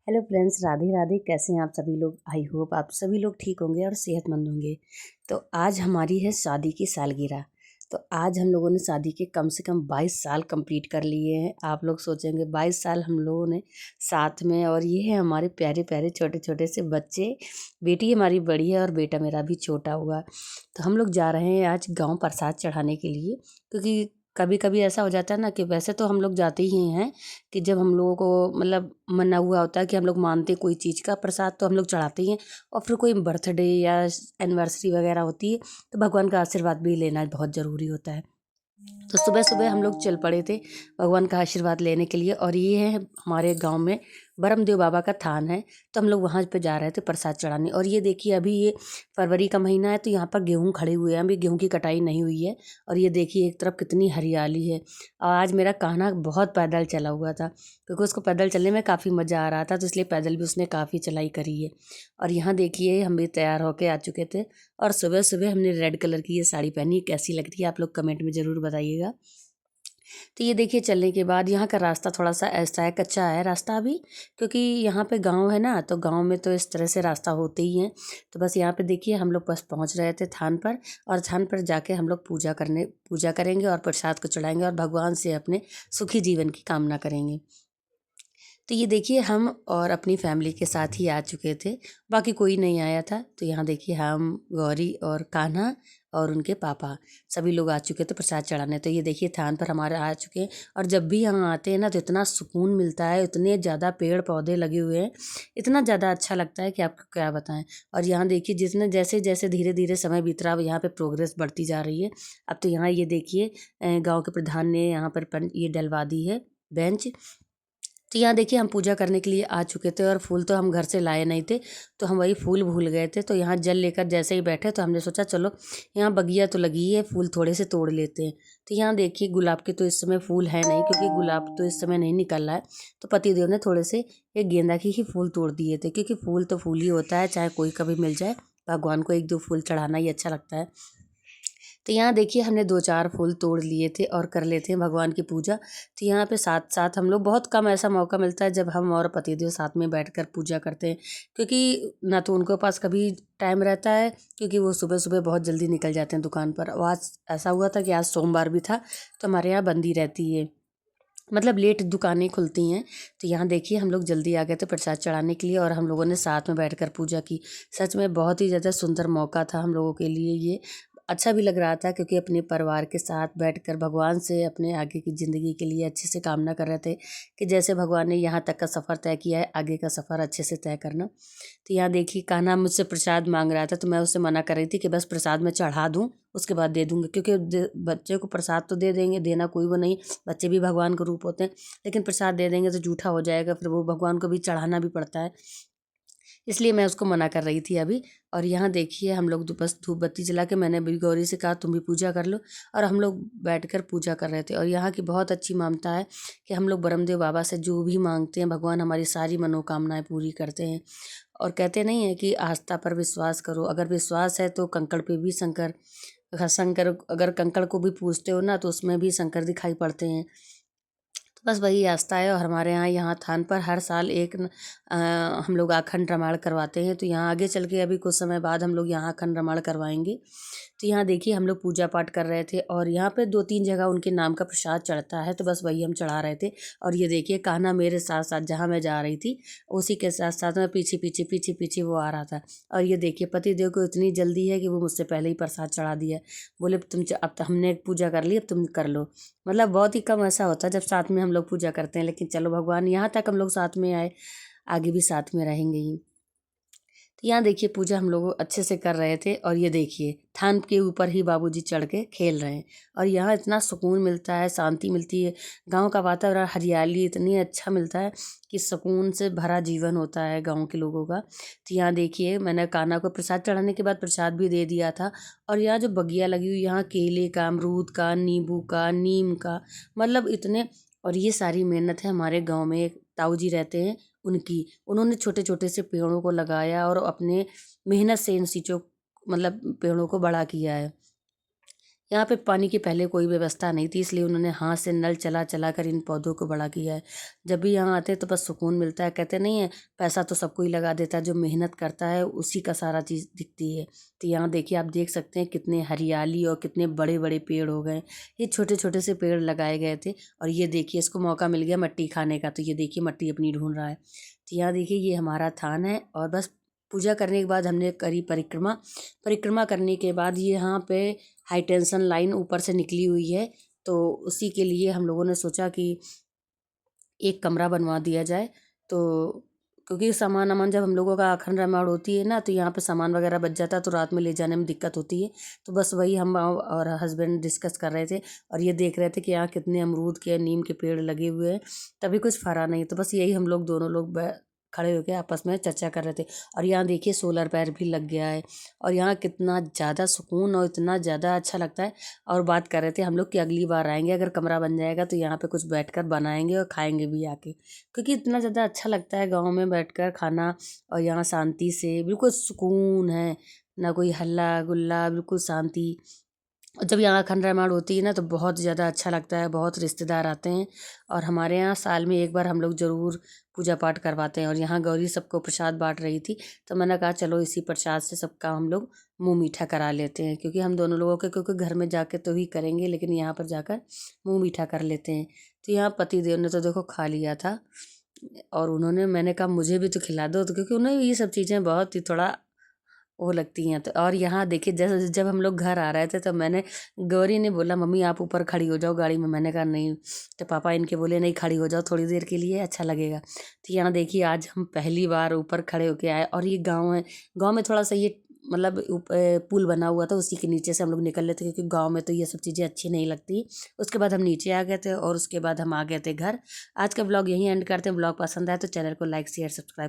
Hello friends, Radhe Radhe. कैसे हैं आप सभी लोग? आई होप आप सभी लोग ठीक होंगे और सेहतमंद होंगे। तो आज हमारी है शादी की सालगिरह। तो आज हम लोगों ने शादी के कम से कम 22 साल कंप्लीट कर लिए हैं। आप लोग सोचेंगे 22 साल हम लोगों ने साथ में, और ये है हमारे प्यारे प्यारे छोटे छोटे से बच्चे। बेटी हमारी बड़ी है और बेटा मेरा भी छोटा हुआ। तो हम लोग जा रहे हैं आज गाँव प्रसाद चढ़ाने के लिए, क्योंकि कभी कभी ऐसा हो जाता है ना कि वैसे तो हम लोग जाते ही हैं कि जब हम लोगों को मतलब मना हुआ होता है कि हम लोग मानते कोई चीज़ का प्रसाद तो हम लोग चढ़ाते ही हैं। और फिर कोई बर्थडे या एनिवर्सरी वगैरह होती है तो भगवान का आशीर्वाद भी लेना बहुत ज़रूरी होता है। तो सुबह सुबह हम लोग चल पड़े थे भगवान का आशीर्वाद लेने के लिए। और ये है हमारे गांव में बरमदेव बाबा का थान है, तो हम लोग वहाँ पे जा रहे थे प्रसाद चढ़ाने। और ये देखिए, अभी ये फरवरी का महीना है तो यहाँ पर गेहूँ खड़े हुए हैं, अभी गेहूँ की कटाई नहीं हुई है। और ये देखिए एक तरफ कितनी हरियाली है। और आज मेरा कान्हा बहुत पैदल चला हुआ था, क्योंकि उसको पैदल चलने में काफ़ी मज़ा आ रहा था, तो इसलिए पैदल भी उसने काफ़ी चलाई करी है। और यहाँ देखिए हम भी तैयार होके आ चुके थे, और सुबह सुबह हमने रेड कलर की ये साड़ी पहनी। कैसी लग रही है आप लोग कमेंट में ज़रूर बताइएगा। तो ये देखिए चलने के बाद यहाँ का रास्ता थोड़ा सा ऐसा है, कच्चा है रास्ता अभी, क्योंकि यहाँ पे गांव है ना, तो गांव में तो इस तरह से रास्ता होते ही हैं। तो बस यहाँ पे देखिए हम लोग बस पहुँच रहे थे थान पर, और थान पर जाके हम लोग पूजा करेंगे और प्रसाद को चढ़ाएंगे और भगवान से अपने सुखी जीवन की कामना करेंगे। तो ये देखिए हम और अपनी फैमिली के साथ ही आ चुके थे, बाकी कोई नहीं आया था। तो यहाँ देखिए हम, गौरी और कान्हा और उनके पापा, सभी लोग आ चुके थे प्रसाद चढ़ाने। तो ये देखिए थान पर हमारे आ चुके हैं। और जब भी यहाँ आते हैं ना तो इतना सुकून मिलता है, इतने ज़्यादा पेड़ पौधे लगे हुए हैं, इतना ज़्यादा अच्छा लगता है कि आपको क्या बताएं। और यहाँ देखिए जिसने जैसे जैसे धीरे धीरे समय बीत रहा है यहाँ पे प्रोग्रेस बढ़ती जा रही है। अब तो यहाँ ये देखिए गाँव के प्रधान ने यहाँ पर ये डलवा दी है बेंच। तो यहाँ देखिए हम पूजा करने के लिए आ चुके थे, और फूल तो हम घर से लाए नहीं थे, तो हम वही फूल भूल गए थे। तो यहाँ जल लेकर जैसे ही बैठे तो हमने सोचा चलो यहाँ बगिया तो लगी है, फूल थोड़े से तोड़ लेते हैं। तो यहाँ देखिए गुलाब के तो इस समय फूल है नहीं, क्योंकि गुलाब तो इस समय नहीं निकल रहा है। तो पतिदेव ने थोड़े से एक गेंदा के ही फूल तोड़ दिए थे, क्योंकि फूल तो फूल ही होता है, चाहे कोई कभी मिल जाए। भगवान को एक दो फूल चढ़ाना ही अच्छा लगता है। तो यहाँ देखिए हमने 2-4 फूल तोड़ लिए थे और कर लेते हैं भगवान की पूजा। तो यहाँ पे साथ साथ हम लोग, बहुत कम ऐसा मौका मिलता है जब हम और पतिदेव साथ में बैठकर पूजा करते हैं, क्योंकि ना तो उनके पास कभी टाइम रहता है, क्योंकि वो सुबह सुबह बहुत जल्दी निकल जाते हैं दुकान पर। और आज ऐसा हुआ था कि आज सोमवार भी था, तो हमारे यहाँ बंदी रहती है, मतलब लेट दुकानें खुलती हैं। तो यहाँ देखिए हम लोग जल्दी आ गए थे प्रसाद चढ़ाने के लिए, और हम लोगों ने साथ में बैठकर पूजा की। सच में बहुत ही ज़्यादा सुंदर मौका था हम लोगों के लिए ये। अच्छा भी लग रहा था, क्योंकि अपने परिवार के साथ बैठकर भगवान से अपने आगे की ज़िंदगी के लिए अच्छे से कामना कर रहे थे, कि जैसे भगवान ने यहाँ तक का सफ़र तय किया है, आगे का सफ़र अच्छे से तय करना। तो यहाँ देखिए कान्हा मुझसे प्रसाद मांग रहा था, तो मैं उससे मना कर रही थी कि बस प्रसाद मैं चढ़ा दूँ, उसके बाद दे दूँगी, क्योंकि बच्चे को प्रसाद तो दे देंगे, देना कोई वो नहीं, बच्चे भी भगवान का रूप होते हैं, लेकिन प्रसाद दे देंगे तो जूठा हो जाएगा, फिर वो भगवान को भी चढ़ाना भी पड़ता है, इसलिए मैं उसको मना कर रही थी अभी। और यहाँ देखिए हम लोग बस धूप बत्ती जला के, मैंने भी गौरी से कहा तुम भी पूजा कर लो, और हम लोग बैठकर पूजा कर रहे थे। और यहाँ की बहुत अच्छी मान्यता है कि हम लोग ब्रह्मदेव बाबा से जो भी मांगते हैं भगवान हमारी सारी मनोकामनाएं पूरी करते हैं। और कहते नहीं है कि आस्था पर विश्वास करो, अगर विश्वास है तो कंकड़ पे भी शंकर, शंकर अगर कंकड़ को भी पूजते हो ना तो उसमें भी शंकर दिखाई पड़ते हैं। तो बस वही आस्था है। और हमारे यहाँ थान पर हर साल हम लोग अखंड रामायण करवाते हैं। तो यहाँ आगे चल के अभी कुछ समय बाद हम लोग यहाँ अखंड रामायण करवाएंगे। तो यहाँ देखिए हम लोग पूजा पाठ कर रहे थे, और यहाँ पे 2-3 जगह उनके नाम का प्रसाद चढ़ता है, तो बस वही हम चढ़ा रहे थे। और ये देखिए कान्हा मेरे साथ साथ जहाँ मैं जा रही थी उसी के साथ साथ में पीछे पीछे पीछे पीछे वो आ रहा था। और ये देखिए पतिदेव को इतनी जल्दी है कि वो मुझसे पहले ही प्रसाद चढ़ा दिया। बोले अब तो हमने पूजा कर ली, अब तुम कर लो। मतलब बहुत ही कम ऐसा होता है जब साथ में हम लोग पूजा करते हैं, लेकिन चलो भगवान यहाँ तक हम लोग साथ में आए, आगे भी साथ में रहेंगे ही। तो यहाँ देखिए पूजा हम लोग अच्छे से कर रहे थे, और ये देखिए थान के ऊपर ही बाबूजी चढ़ के खेल रहे हैं। और यहाँ इतना सुकून मिलता है, शांति मिलती है, गांव का वातावरण, हरियाली इतनी अच्छा मिलता है कि सुकून से भरा जीवन होता है गांव के लोगों का। तो यहाँ देखिए मैंने कान्हा को प्रसाद चढ़ाने के बाद प्रसाद भी दे दिया था। और यहाँ जो बगिया लगी हुई, यहाँ केले का, अमरूद का, नींबू का, नीम का, मतलब इतने। और ये सारी मेहनत है हमारे गाँव में एक ताऊ जी रहते हैं उनकी, उन्होंने छोटे छोटे से पेड़ों को लगाया और अपने मेहनत से इन चीज़ों, मतलब पेड़ों को बड़ा किया है। यहाँ पे पानी की पहले कोई व्यवस्था नहीं थी, इसलिए उन्होंने हाथ से नल चला चला कर इन पौधों को बड़ा किया है। जब भी यहाँ आते हैं तो बस सुकून मिलता है। कहते नहीं है पैसा तो सबको ही लगा देता है, जो मेहनत करता है उसी का सारा चीज़ दिखती है। तो यहाँ देखिए, आप देख सकते हैं कितने हरियाली और कितने बड़े बड़े पेड़ हो गए। ये छोटे छोटे से पेड़ लगाए गए थे और ये देखिए इसको मौका मिल गया मट्टी खाने का, तो ये देखिए मट्टी अपनी ढूंढ रहा है। तो यहाँ देखिए ये हमारा थान है और बस पूजा करने के बाद हमने करी परिक्रमा। परिक्रमा करने के बाद ये यहाँ पे हाई टेंशन लाइन ऊपर से निकली हुई है, तो उसी के लिए हम लोगों ने सोचा कि एक कमरा बनवा दिया जाए। तो क्योंकि सामान वामान जब हम लोगों का अखंड रामायण होती है ना, तो यहाँ पे सामान वगैरह बच जाता है तो रात में ले जाने में दिक्कत होती है। तो बस वही हम और हस्बैंड डिस्कस कर रहे थे और ये देख रहे थे कि यहाँ कितने अमरूद के नीम के पेड़ लगे हुए हैं, तभी कुछ फरा नहीं। तो बस यही हम लोग दोनों लोग खड़े होकर आपस में चर्चा कर रहे थे। और यहाँ देखिए सोलर पैर भी लग गया है और यहाँ कितना ज़्यादा सुकून और इतना ज़्यादा अच्छा लगता है। और बात कर रहे थे हम लोग कि अगली बार आएंगे, अगर कमरा बन जाएगा तो यहाँ पे कुछ बैठकर बनाएंगे और खाएंगे भी आके, क्योंकि इतना ज़्यादा अच्छा लगता है गाँव में बैठकर खाना। और यहाँ शांति से बिल्कुल सुकून है, ना कोई हल्ला गुल्ला, बिल्कुल शांति। और जब यहाँ अखंड रामायण होती है ना तो बहुत ज़्यादा अच्छा लगता है। बहुत रिश्तेदार आते हैं और हमारे यहाँ साल में एक बार हम लोग ज़रूर पूजा पाठ करवाते हैं। और यहाँ गौरी सबको प्रसाद बांट रही थी, तो मैंने कहा चलो इसी प्रसाद से सबका हम लोग मुँह मीठा करा लेते हैं, क्योंकि हम दोनों लोगों के, क्योंकि घर में जाके तो ही करेंगे लेकिन यहाँ पर जाकर मुँह मीठा कर लेते हैं। तो यहाँ पति देव ने तो देखो खा लिया था और उन्होंने, मैंने कहा मुझे भी तो खिला दो, तो क्योंकि उन्हें ये सब चीज़ें बहुत ही थोड़ा वो लगती हैं। तो और यहाँ देखिए जैसे जब हम लोग घर आ रहे थे तो मैंने, गौरी ने बोला मम्मी आप ऊपर खड़ी हो जाओ गाड़ी में। मैंने कहा नहीं, तो पापा इनके बोले नहीं खड़ी हो जाओ थोड़ी देर के लिए, अच्छा लगेगा। तो यहाँ देखिए आज हम पहली बार ऊपर खड़े होके आए और ये गाँव है। गाँव में थोड़ा सा ये मतलब पुल बना हुआ था, उसी के नीचे से हम लोग निकल लेते, क्योंकि गाँव में तो ये सब चीज़ें अच्छी नहीं लगती। उसके बाद हम नीचे आ गए थे और उसके बाद हम आ गए थे घर। आज का ब्लॉग यहीं एंड करते हैं। ब्लॉग पसंद आए तो चैनल को लाइक शेयर सब्सक्राइब